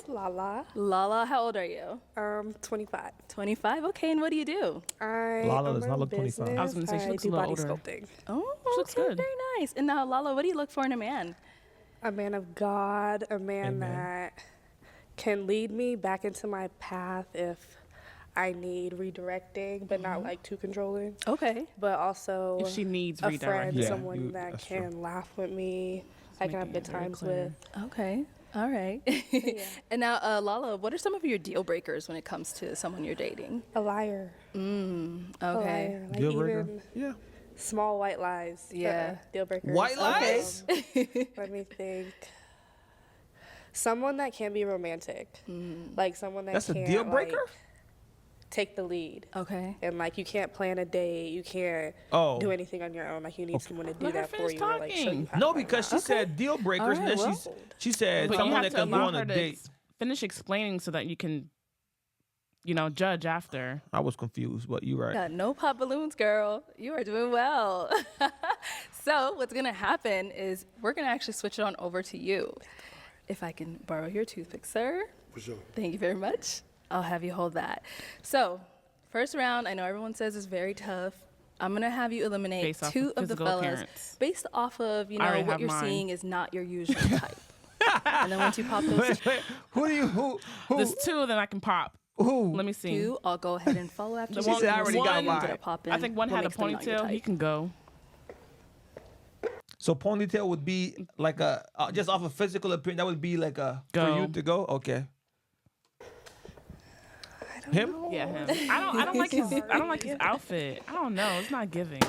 Lala. Lala, how old are you? 25. 25. Okay, and what do you do? I Lala own does my not own look 25. business. I was gonna say, she looks do a little body older. sculpting. Oh, She looks okay, good. very nice. And now, Lala, what do you look for in a man? A man of God, a man Amen. that can lead me back into my path if I need redirecting, but not like too controlling. Okay. But also If she needs a friend, redirecting. Yeah, someone that that's can true. laugh with me, I can have making good it very times clear. with. Okay. All right. And now, Lala, what are some of your deal breakers when it comes to someone you're dating? A liar. A Okay. liar. Like Deal breaker? even Yeah. small white lies. Yeah. Deal breakers. White lies? Let me think. Someone that can be romantic. Like someone that That's a can't, deal breaker? like, take the lead. Okay. And like you can't plan a date, you can't Oh. do anything on your own. Like you need someone to do Let her that for finish you or like show you talking. how No, to find because she out. said deal breakers, and then All right, she said But you someone have that to can go allow on a her to date. finish explaining so that you can, judge after. I was confused, but you're right. Got no pop balloons, girl. You are doing well. So what's gonna happen is we're gonna actually switch it on over to you. If I can borrow your toothpick, sir. For sure. Thank you very much. I'll have you hold that. So, first round, I know everyone says is very tough. I'm gonna have you eliminate Based off two of of the physical fellas appearance. based off of, I already what have you're mine. seeing is not your usual type. And then once you pop those Wait, who There's two that I can pop. who? Let me see. two, I'll go ahead and follow after The you. one- She said I already got One, mine. get a pop in. I think one What had a makes them not your ponytail. He type? can go. So ponytail would be like a just off of physical appearance. That would be like a for Go. you to go. Okay. Him? Yeah, him. I don't like his. I don't like his outfit. I don't know. It's not giving.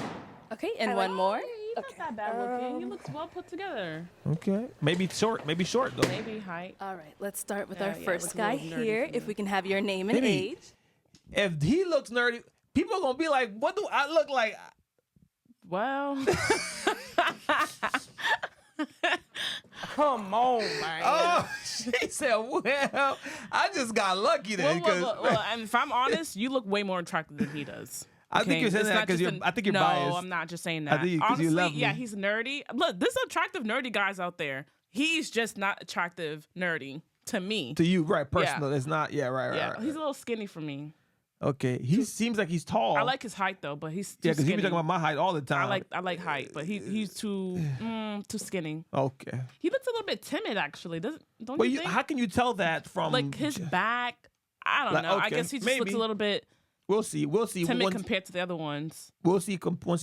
Okay, and one more. He's not that bad looking. He looks well put together. Okay. Maybe short. Maybe short though. Maybe height. All right, let's start with Yeah, our yeah, it first looks a guy little nerdy here. for If me. we can have your name and Maybe. age. If he looks nerdy, people are gonna be like, "What do I look like?" Well, Come on, man. Oh, she said, "Well, I just got lucky then." and if I'm honest, you look way more attractive than he does. I think you're saying It's that not 'cause just you're- I think you're no, biased. I'm not just saying I that. think you- 'cause Honestly, you love me. yeah, he's nerdy. Look, there's attractive nerdy guys out there. He's just not attractive nerdy to me. to you, right? Personal. It's not. Yeah, right, yeah, right. he's a little skinny for me. Okay. He seems like he's tall. I like his height though, but he's too Yeah, because he be skinny. talking about my height all the time. I like height, but he's too skinny. Okay. He looks a little bit timid actually. Don't Well, you think? how can you tell that from Like his back, I don't Like, know. I okay, guess he just looks maybe. a little bit We'll see. We'll see. timid Once, compared to the other ones. we'll see. Once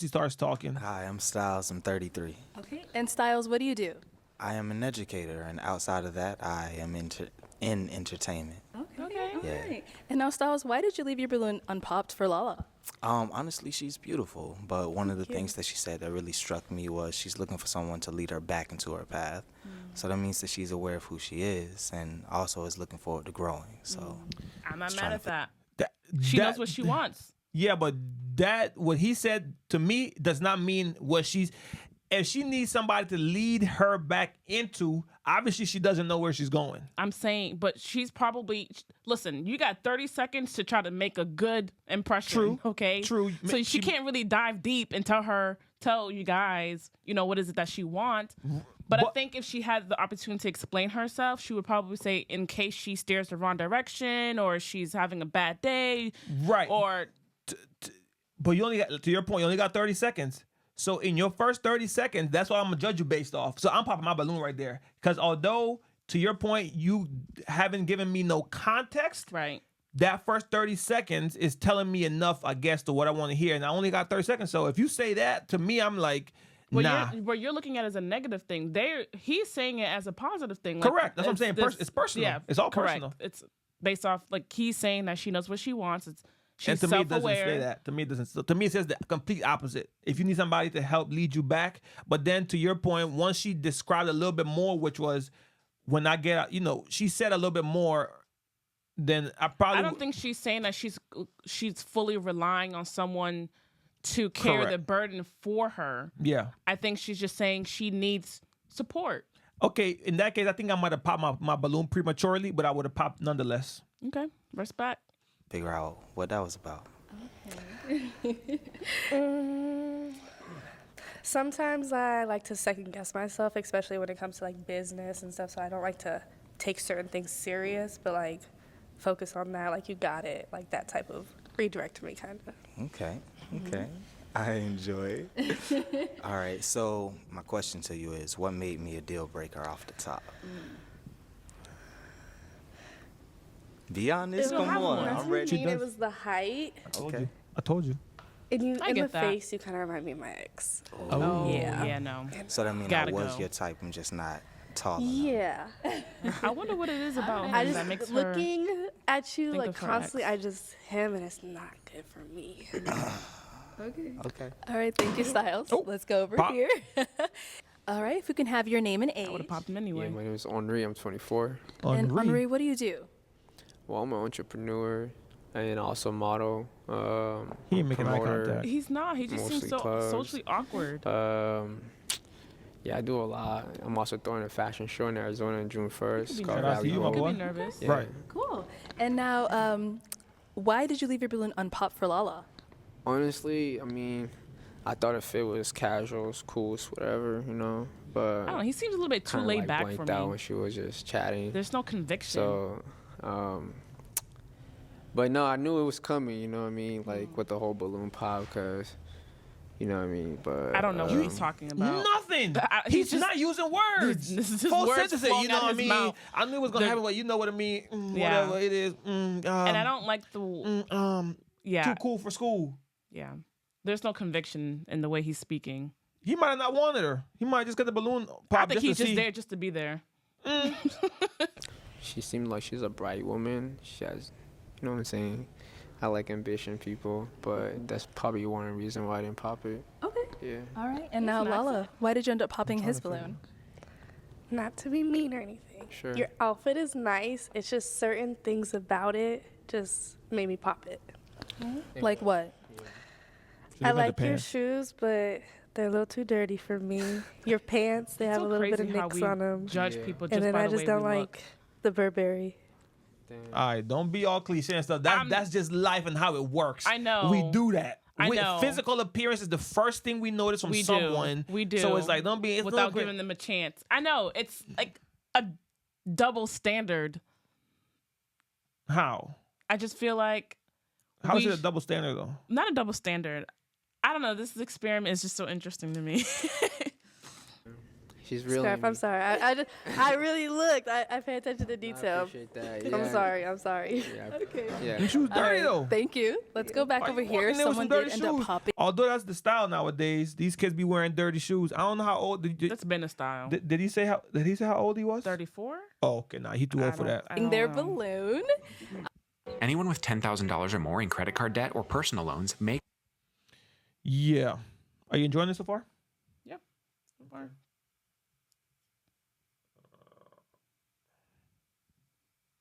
he starts talking. Hi, I'm Styles. I'm 33. Okay. And Styles, what do you do? I am an educator, and outside of that, I am in entertainment. Okay. All Yeah. right. And now, Styles, why did you leave your balloon unpopped for Lala? Honestly, she's beautiful, but one of the things that she said that really struck me was she's looking for someone to lead her back into her path. So that means that she's aware of who she is, and also is looking forward to growing. So I'm not Just mad trying at to that. That, She that- knows what she wants. Yeah, but what he said to me does not mean what she's. If she needs somebody to lead her back into, obviously she doesn't know where she's going. I'm saying, but she's probably listen. You got 30 seconds to try to make a good impression. True. Okay. True. So she can't really dive deep and tell you guys, what is it that she wants. But I think if she had the opportunity to explain herself, she would probably say, in case she steers the wrong direction, or she's having a bad day, Right. or But you only got, to your point, you only got 30 seconds. So in your first 30 seconds, that's what I'm gonna judge you based off. So I'm popping my balloon right there. Because although, to your point, you haven't given me no context, right. that first 30 seconds is telling me enough, I guess, to what I want to hear. And I only got 30 seconds. So if you say that, to me, I'm like, nah. What you're looking at as a negative thing, he's saying it as a positive thing. Like, Correct. That's what I'm saying. It's personal. Yeah, It's all correct. personal. It's based off, like, he's saying that she knows what she wants. And She's to me, it doesn't say self-aware. that. To me, it doesn't. So to me, it says the complete opposite. If you need somebody to help lead you back, but then to your point, once she described a little bit more, which was when I get, she said a little bit more. Then I probably. I don't think she's saying that she's fully relying on someone to carry Correct. the burden for her. Yeah. I think she's just saying she needs support. Okay. In that case, I think I might have popped my balloon prematurely, but I would have popped nonetheless. Okay, respect. figure out what that was about. Sometimes I like to second guess myself, especially when it comes to like business and stuff. So I don't like to take certain things serious, but like focus on that, like you got it, like that type of redirect me kind of. Okay. I enjoy it. All right, so my question to you is, what made me a deal breaker off the top? Be honest, It was- come on, That's I'm what I ready. mean, it was the height, Okay. I told you. and you I in the get that. face. You kind of remind me of my ex. Oh. Yeah. no. So that means I Gotta was go. your type, I'm just not tall enough. Yeah, I wonder what it is about I him that makes just her. looking at you think like of her constantly. ex. I just him, and it's not good for me. Okay. All right, thank you, Styles. Let's go over Pop. here. All right, if we can have your name and I would age. have popped him Yeah, anyway. my name is Henri. I'm 24. And Henri. Henri, what do you do? Well, I'm an entrepreneur and also model. He ain't making eye promoter. contact. He's not. He just seems Mostly so clubs. socially awkward. Yeah, I do a lot. I'm also throwing a fashion show in Arizona on June 1st. be called nervous. Valley You, my Hope. Could boy. be nervous. Yeah. Right. Cool. And now, why did you leave your balloon unpopped for Lala? Honestly, I mean, I thought if it was casuals, cool, whatever, you know. But I don't know. He seems a little bit too kinda, laid like, back for blanked out me. when she was just chatting. There's no conviction. So, but no, I knew it was coming. You know what I mean? Like with the whole balloon pop, because you know what I mean. But I don't know what he's talking about. Nothing. He's He's just- not using words. This is his Full words sentences. flowing You know out what I his mean? mouth. I knew it was gonna The- happen, but you know what I mean. Yeah. Whatever it is. And I don't like the. Yeah. Too cool for school. Yeah. There's no conviction in the way he's speaking. He might have not wanted her. He might just get the balloon pop I think just he's to just see. there just to be there. she seemed like she's a bright woman. She has, you know what I'm saying. I like ambition people, but that's probably one reason why I didn't pop it. Okay. Yeah. All right. And now, Lala, why did you end up popping his balloon? Not to be mean or anything. Sure. Your outfit is nice. It's just certain things about it just made me pop it. Like what? I Looking at the like your pants. shoes, but they're a little too dirty for me. Your pants, they have so a little bit of crazy how nicks we on them. judge Yeah. people just And then by I the just way don't we like look. the Burberry. Damn. All right, don't be all cliche and stuff. That's just life and how it works. I know. We do that. I know. Physical appearance is the first thing we notice from We someone. do. We do. So it's like, don't be. It's without little giving them a chance. I know. It's like a double standard. How? I just feel like How is we it a double standard though? not a double standard. I don't know. This experiment is just so interesting to me. She's really. Scarf, I'm sorry. I really looked. I pay attention to I detail. appreciate that. I'm yeah. sorry. I'm sorry. Yeah. Okay. Yeah. Your shoes dirty though. Thank you. Let's go back Why over you here. walking there with some Someone did dirty end up shoes? popping. Although that's the style nowadays, these kids be wearing dirty shoes. I don't know how old. That's been a style. Did he say how? Did he say how old he was? 34? Oh, okay. Nah, he too old for that. Their balloon. Anyone with $10,000 or more in credit card debt or personal loans may Yeah. Are you enjoying this so far? Yep. So far.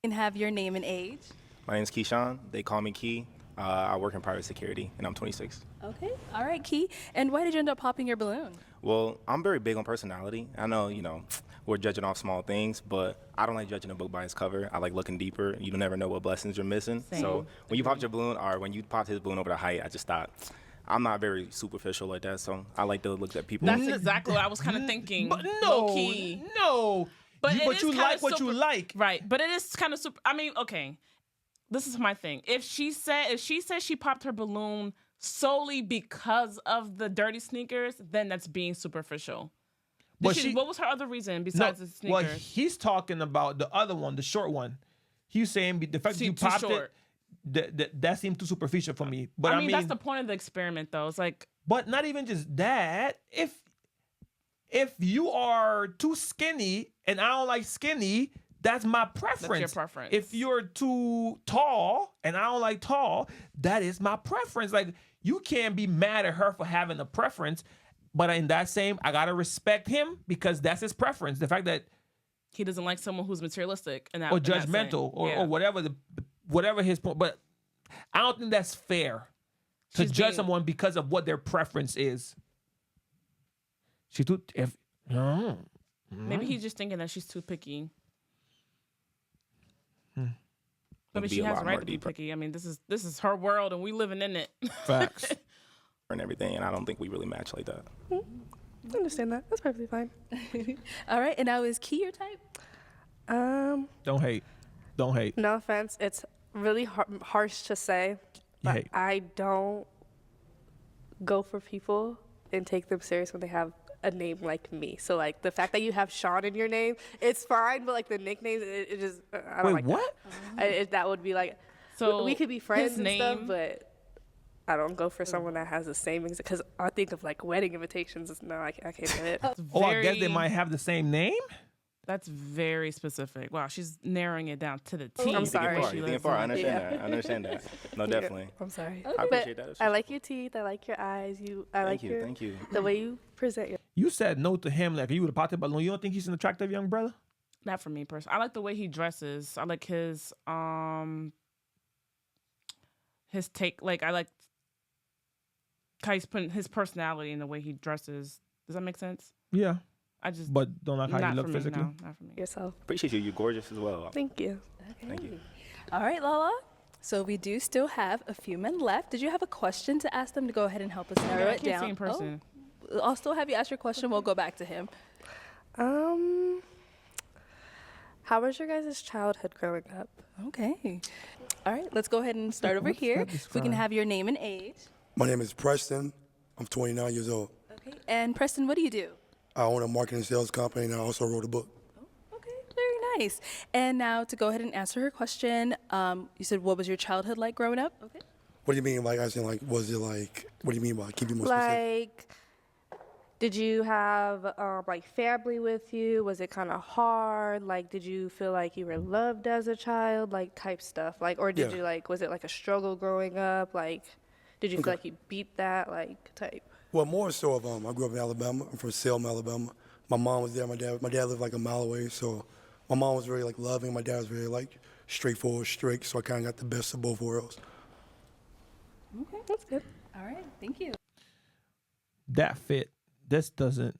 And have your name and age. My name is Keyshawn. They call me Key. I work in private security, and I'm 26. Okay. All right, Key. And why did you end up popping your balloon? Well, I'm very big on personality. I know, we're judging off small things, but I don't like judging a book by its cover. I like looking deeper. You never know what blessings you're missing. Same. So when you popped your balloon, or when you popped his balloon over the height, I just thought, I'm not very superficial like that, so I like to look at people. That's exactly what I was kind of thinking. But Low key. no. But you, it but is you kinda like what you super- like. Right. But it is kind of super. I mean, okay. This is my thing. If she said she popped her balloon solely because of the dirty sneakers, then that's being superficial. But What was her other reason besides the sneakers? Well, he's talking about the other one, the short one. He was saying the fact that you Seemed too popped short. it, that seemed too superficial for me. But I mean, that's the point of the experiment, though. It's like, but not even just that. If you are too skinny and I don't like skinny, that's my preference. preference. If you're too tall and I don't like tall, that is my preference. Like, you can't be mad at her for having a preference, but in that same, I gotta respect him because that's his preference. The fact that he doesn't like someone who's materialistic and or judgmental or whatever whatever his point. But I don't think that's fair to She's judge being- someone because of what their preference is. She too if no. Maybe he's just thinking that she's too picky. I mean, Be she a has lot a right more to be deeper. picky. I mean, this is her world, and we living in it. Facts. and everything, and I don't think we really match like that. I understand that. That's perfectly fine. All right. And now is Key your type? Don't hate. Don't hate. No offense, it's really harsh to say, but hate. I don't go for people and take them serious when they have a name like me. So like the fact that you have Sean in your name, it's fine, but like the nicknames, it just I don't Wait, like what? that would be like, So we could be friends his and stuff, name- but I don't go for someone that has the same exact. Because I think of like wedding invitations. No, I can't do it. Oh, I guess they Very- might have the same name? That's very specific. Wow, she's narrowing it down to the T. I'm of sorry. what You she thinking lives far. I in. understand Yeah. that. I understand that. No, definitely. I'm sorry. I appreciate But that. I like your teeth. I like your eyes. I like your Thank you. the way you present your. You said no to him like you would have popped a balloon. You don't think he's an attractive young brother? Not for me personally. I like the way he dresses. I like his take. Like I like how he's putting his personality in the way he dresses. Does that make sense? Yeah. I just But don't like how not you look for physically? Me, no, not for me. Yourself. Appreciate you. You're gorgeous as well. Thank you. Thank you. All right, Lala. So we do still have a few men left. Did you have a question to ask them to go ahead and help us narrow Yeah, I it can't down? see in person. Oh, I'll still have you ask your question. We'll go back to him. How was your guys' childhood growing up? Okay. All right, let's go ahead and start over what's here. that If we can describe? have your name and age. My name is Preston. I'm 29 years old. Okay. And Preston, what do you do? I own a marketing sales company, and I also wrote a book. Okay, very nice. And now to go ahead and answer her question, you said, what was your childhood like growing up? Okay. What do you mean, like, I said, like, was it like, what do you mean by, keep it more specific? Like, did you have like family with you? Was it kind of hard? Like, did you feel like you were loved as a child? Like, type stuff. Like, or did Yeah. you like? Was it like a struggle growing up? Like, did you feel like you beat that? Like, type. Well, more so of, I grew up in Alabama. I'm from Selma, Alabama. My mom was there. My dad lived like a mile away. So my mom was very like loving. My dad was very like straightforward, strict. So I kind of got the best of both worlds. Okay. That's good. All right, thank you. That fit. This doesn't.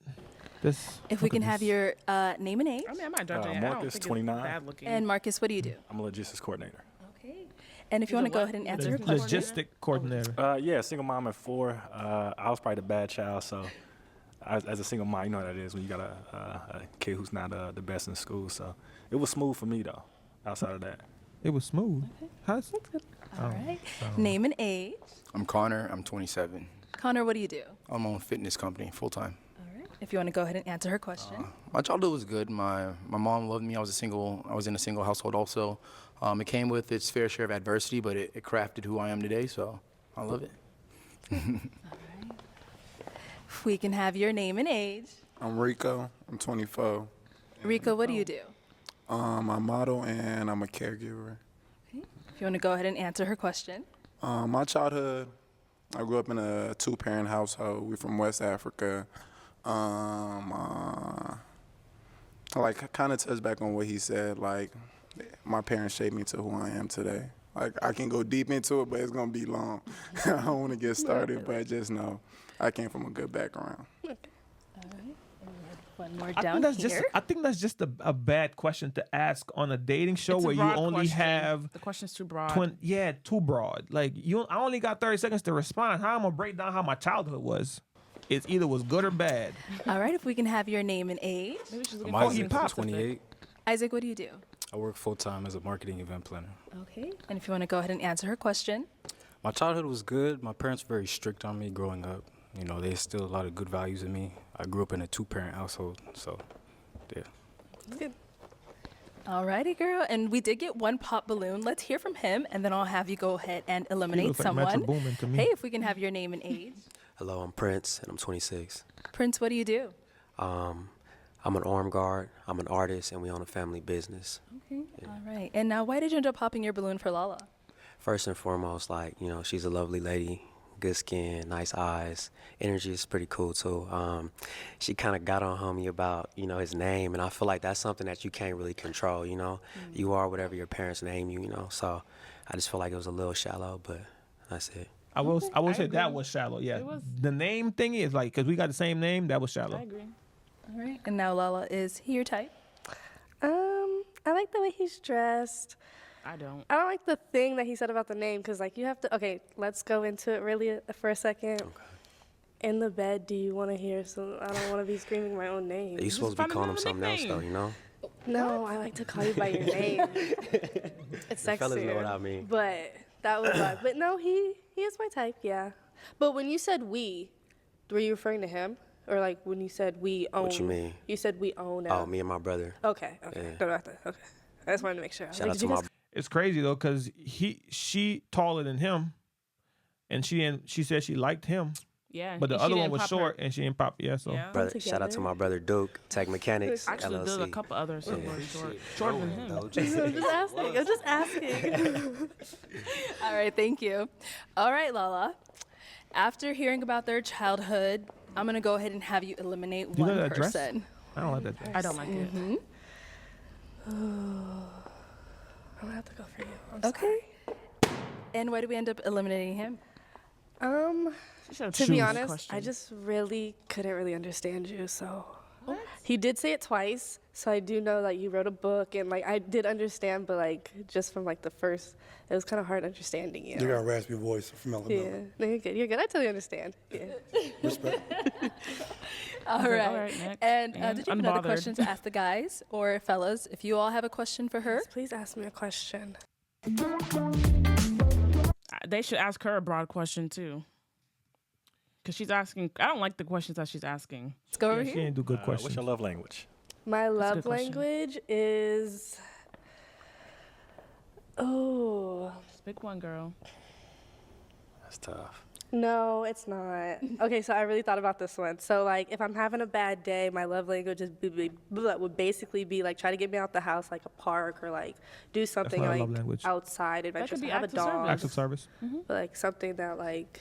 This. If we look at can have this. your name and age. I mean, I'm not judging it. I don't Marcus, think 29. It's bad looking. And Marcus, what do you do? I'm a logistics coordinator. Okay. And if you want to go ahead and answer her question. Logistic coordinator. Yeah, single mom at 4. I was probably the bad child, so as a single mom, you know what that is when you got a kid who's not the best in school. So it was smooth for me though. Outside of that, It was smooth. How's All right. Name and age. I'm Connor. I'm 27. Connor, what do you do? I'm on a fitness company full time. All right. If you want to go ahead and answer her question. My childhood was good. My mom loved me. I was in a single household also. It came with its fair share of adversity, but it crafted who I am today. So I love it. If we can have your name and age. I'm Rico. I'm 24. Rico, what do you do? I'm a model and I'm a caregiver. If you want to go ahead and answer her question. My childhood, I grew up in a 2-parent household. We're from West Africa. I like kind of touch back on what he said. Like, my parents shaped me to who I am today. Like, I can go deep into it, but it's gonna be long. I don't want to get started, but just know I came from a good background. All right. And we have one more I down think that's here. I think that's just a bad question to ask on a dating show It's a where you broad only question. have The question's too broad. too broad. Like I only got 30 seconds to respond. How I'm gonna break down how my childhood was? It either was good or bad. All right. If we can have your name and age. Maybe she's looking I'm for Isaac, something 28. Isaac, what do you do? I work full time as a marketing event planner. Okay. And if you want to go ahead and answer her question. My childhood was good. My parents were very strict on me growing up. You know, they instilled a lot of good values in me. I grew up in a 2-parent household, so yeah. All righty, girl. And we did get one pop balloon. Let's hear from him, and then I'll have you go ahead and eliminate looks like Metro someone. Boomin to me. Hey, if we can have your name and age. Hello, I'm Prince, and I'm 26. Prince, what do you do? I'm an armed guard, I'm an artist, and we own a family business. Okay. All right. And now, why did you end up popping your balloon for Lala? First and foremost, like, you know, she's a lovely lady, good skin, nice eyes. Energy is pretty cool, too. She kind of got on homie about, you know, his name, and I feel like that's something that you can't really control, you know? You are whatever your parents name you, you know? So I just feel like it was a little shallow, but that's it. I will say agree. that was shallow. Yeah, It was. the name thing is like because we got the same name. That was shallow. I agree. All right. And now, Lala, is he your type? I like the way he's dressed. I don't. I don't like the thing that he said about the name because, like, you have to. Okay, let's go into it really for a second. Okay. In the bed, do you want to hear some? I don't want to be screaming my own name. You supposed to be find calling him another something else, though, nickname. you know? No, I like to call you by your name. It's The fellas sexier. know what I mean. But that was like, but no, he is my type, yeah. But when you said we, were you referring to him? Or like when you said we own? What you mean? You said we own. Oh, me and my brother. Okay. Yeah. Don't have to. Okay. I just wanted to make sure. I was Shout like, out did to you my guys- It's crazy though, cause she taller than him, and she said she liked him, Yeah. but the and she other one didn't was pop short her- and she didn't pop. Yeah, so Yeah. brother. Shout out to my brother Duke, Tech Mechanics Actually, there's a LLC. couple others who were short, shorter than him. I'm just asking. All right, thank you. All right, Lala. After hearing about their childhood, I'm gonna go ahead and have you eliminate Do you one know that dress? person. I don't like that dress. I don't like it. Mhm. I'm gonna have to go for you. I'm Okay. And why do we end up eliminating him? To be honest, I just really couldn't really understand you. So he did say it twice, so I do know like you wrote a book and like I did understand, but like just from like the first, it was kind of hard understanding you. You got a raspy voice from Alabama. Yeah, no, you're good. You're good. I totally understand. Yeah. Respect. All Okay, right. all right, next. And And did you have another unbothered. question to ask the guys or fellas? If you all have a question for her, Please ask me a question. They should ask her a broad question too. Because she's asking, I don't like the questions that she's asking. let's go over She here. didn't do good What's questions. your love language? My a love good question. language is. Oh. Just pick one, girl. That's tough. No, it's not. Okay, so I really thought about this one. So, like, if I'm having a bad day, my love language would basically be like try to get me out the house, like a park, or like do something not a like love language. outside, adventurous. be Have a acts of dog, service. Acts of service. but like something that like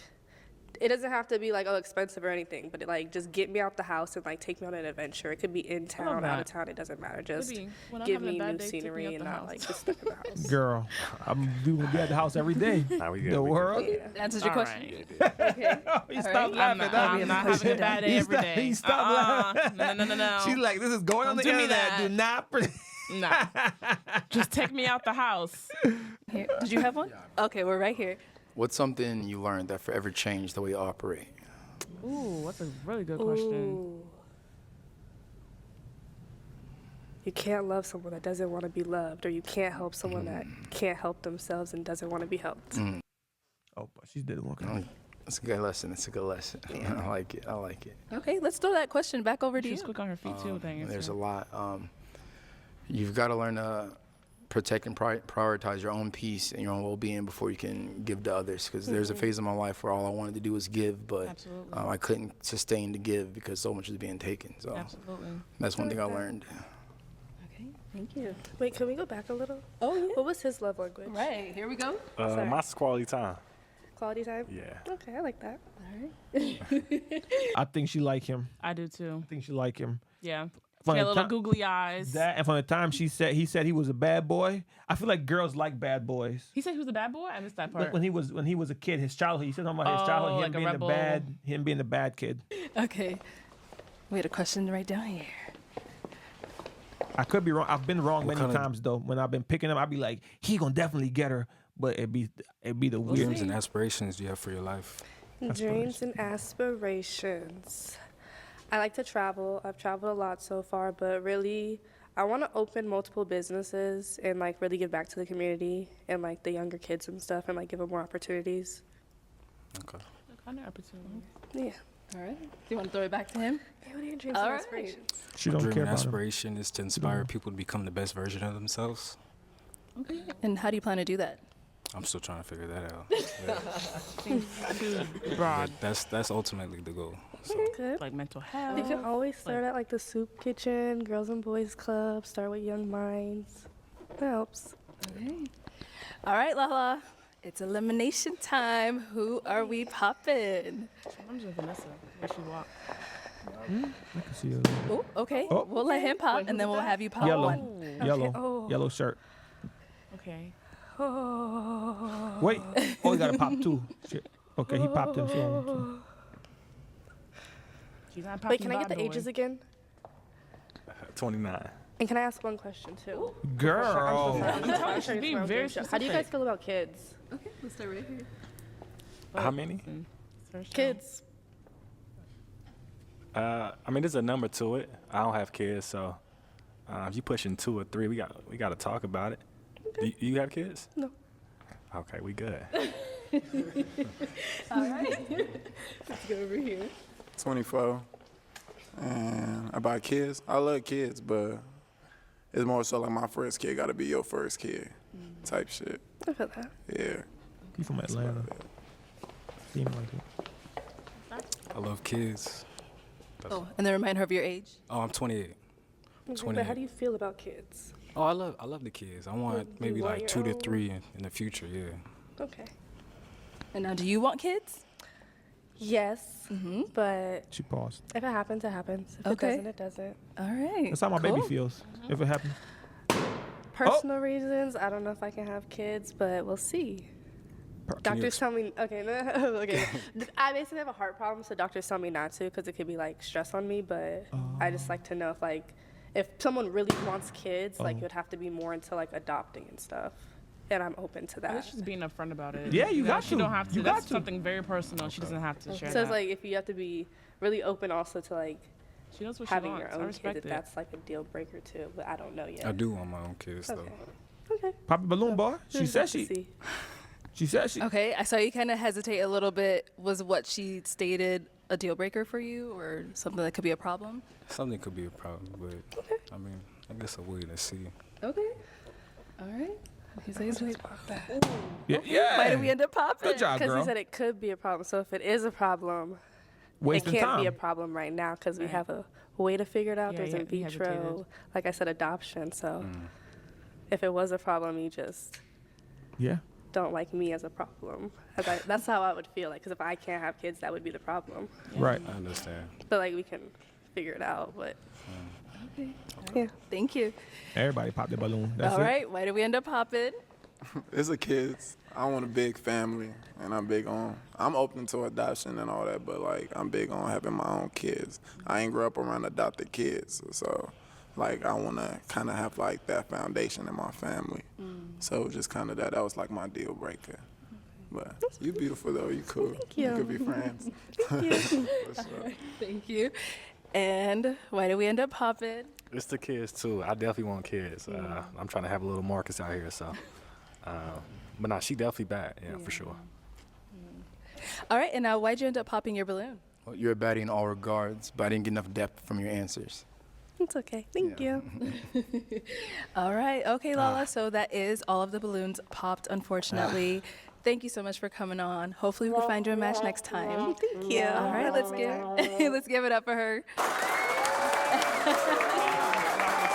it doesn't have to be like expensive or anything, but it, like just get me out the house and like take me on an adventure. It could be in town, out of that. town. It doesn't matter. Just be. When I'm give having a me bad new day, take me scenery out and the not house. like just stuck in the house. Girl, I'm gonna be at the house every day. Nah, we good. The we good. world. That answers your All question. right. Okay. He All stopped right. laughing. I'm not having a bad day He every stopped- day. He stopped laughing. No. She's like, this is going on Don't the do me internet. that. Do not. Nah. Just take me out the house. Here. Did you have one? Okay, we're right here. What's something you learned that forever changed the way you operate? Ooh, that's a really good question. Ooh. You can't love someone that doesn't want to be loved, or you can't help someone that can't help themselves and doesn't want to be helped. Oh, but she did one. It's a good lesson. It's a good lesson. I like it. I like it. Okay, let's throw that question back over to She's you. quick on her feet too. Thank There's a lot. You've got to learn to protect and prioritize your own peace and your own well-being before you can give to others. Because there's a phase of my life where all I wanted to do was give, but Absolutely. I couldn't sustain to give because so much was being taken. So Absolutely. that's one thing I learned. Okay, thank you. Wait, can we go back a little? Oh, yeah. What was his love language? Right, here we go. Sorry. Mine's quality time. Quality time? Yeah. Okay, I like that. All right. I think she like him. I do too. I think she like him. Yeah. From She had the little ti- googly eyes. That and from the time he said he was a bad boy. I feel like girls like bad boys. He said he was a bad boy. I missed that part. Like when he was a kid, his childhood. He said something about his childhood, him like a being rebel. him being the bad kid. Okay. We had a question right down here. I could be wrong. I've been wrong many kind of- times though. When I've been picking him, I'd be like, he gonna definitely get her, but it'd be the weird. Dreams and aspirations you have for your life. Dreams and aspirations. I like to travel. I've traveled a lot so far, but really, I want to open multiple businesses and like really give back to the community and like the younger kids and stuff, and like give them more opportunities. Okay. Kind of opportunity. Yeah. All right. Do you want to throw it back to him? Hey, what are your dreams All and right. aspirations? She My don't dream care and about him. aspiration is to inspire people to become the best version of themselves. Okay. And how do you plan to do that? I'm still trying to figure that out. Yeah. Too broad. That's ultimately the goal. So Good. Like mental health. You can always start at like the soup kitchen, girls and boys club. Start with young minds. That helps. Okay. All right, Lala. It's elimination time. Who are we popping? I'm just Vanessa. Where she walk. I can see her. Oh, okay. Oh. We'll let him pop, Wait, and then who's we'll that? have you pop Yellow, one. yellow, Oh. yellow shirt. Okay. Oh. Wait, oh, you gotta pop two. Shit. Okay, he popped him. So. She's not Wait, popping can I get bad the boy. ages again? 29. And can I ask one question too? Girl. I'm should be very How do you guys specific. feel about kids? Okay, let's start right here. How many? First Kids. I mean, there's a number to it. I don't have kids, so If you pushing 2 or 3, we got to talk about it. Do you have kids? No. Okay, we good. All right. Let's go over here. 24. And about kids, I love kids, but it's more so like my first kid got to be your first kid type shit. I feel that. Yeah. You from Atlanta? Seem like it. I love kids. Oh, and then remind her of your age. Oh, I'm 28. Okay, but how do you feel about kids? Oh, I love the kids. I want Like, maybe you want like your 2 to own? 3 in the future. Yeah. Okay. And now, do you want kids? Yes, but She paused. if it happens, it happens. If Okay. it doesn't, it doesn't. All right. That's how my baby cool. feels. If it happens. Personal reasons, I don't know if I can have kids, but we'll see. Doctors tell me, okay, okay. I basically have a heart problem, so doctors tell me not to because it could be like stress on me, but I just like to know if like, if someone really wants kids, like it would have to be more into like adopting and stuff. And I'm open to that. It's just being upfront about it. Yeah, you got She to. don't have to. You That's got to. something very personal. She doesn't have to share So that. it's like if you have to be really open also to like she knows what she having wants. your I own respect kids, if it. that's like a deal breaker too, but I don't know yet. I do want my own kids Okay. though. Okay. Pop a balloon, boy. She We'll said have to she. see. She said she. Okay, I saw you kind of hesitate a little bit. Was what she stated a deal breaker for you, or something that could be a problem? Something could be a problem, but I mean, I guess I'll wait and see. Okay. All right. He says wait. Yeah. Yeah. Why did we end up popping? Good job, Because girl. he said it could be a problem. So if it is a problem, Wasting it can't time. be a problem right now because we have a way to figure it out. Yeah, There's yeah, in he vitro, hesitated. like I said, adoption. So if it was a problem, you just Yeah. don't like me as a problem. That's how I would feel. Like, because if I can't have kids, that would be the problem. Right. I understand. But like we can figure it out. But Okay. yeah. Thank you. Everybody pop their balloon. That's All it. right. Why did we end up popping? It's a kids. I want a big family, and I'm open to adoption and all that, but like I'm big on having my own kids. I ain't grew up around adopted kids, so like I want to kind of have like that foundation in my family. So just kind of that was like my deal breaker. But you beautiful though. You cool. Thank you. We could be friends. Thank you. For sure. Thank you. And why did we end up popping? It's the kids too. I definitely want kids. I'm trying to have a little Marcus out here, so. But no, she definitely bad. Yeah, for sure. All right. And now, why'd you end up popping your balloon? Well, you're a baddie in all regards, but I didn't get enough depth from your answers. It's okay. Thank you. All right. Okay, Lala. So that is all of the balloons popped, unfortunately. Thank you so much for coming on. Hopefully, we can find you a match next time. Thank you. All right. Let's give it up for her.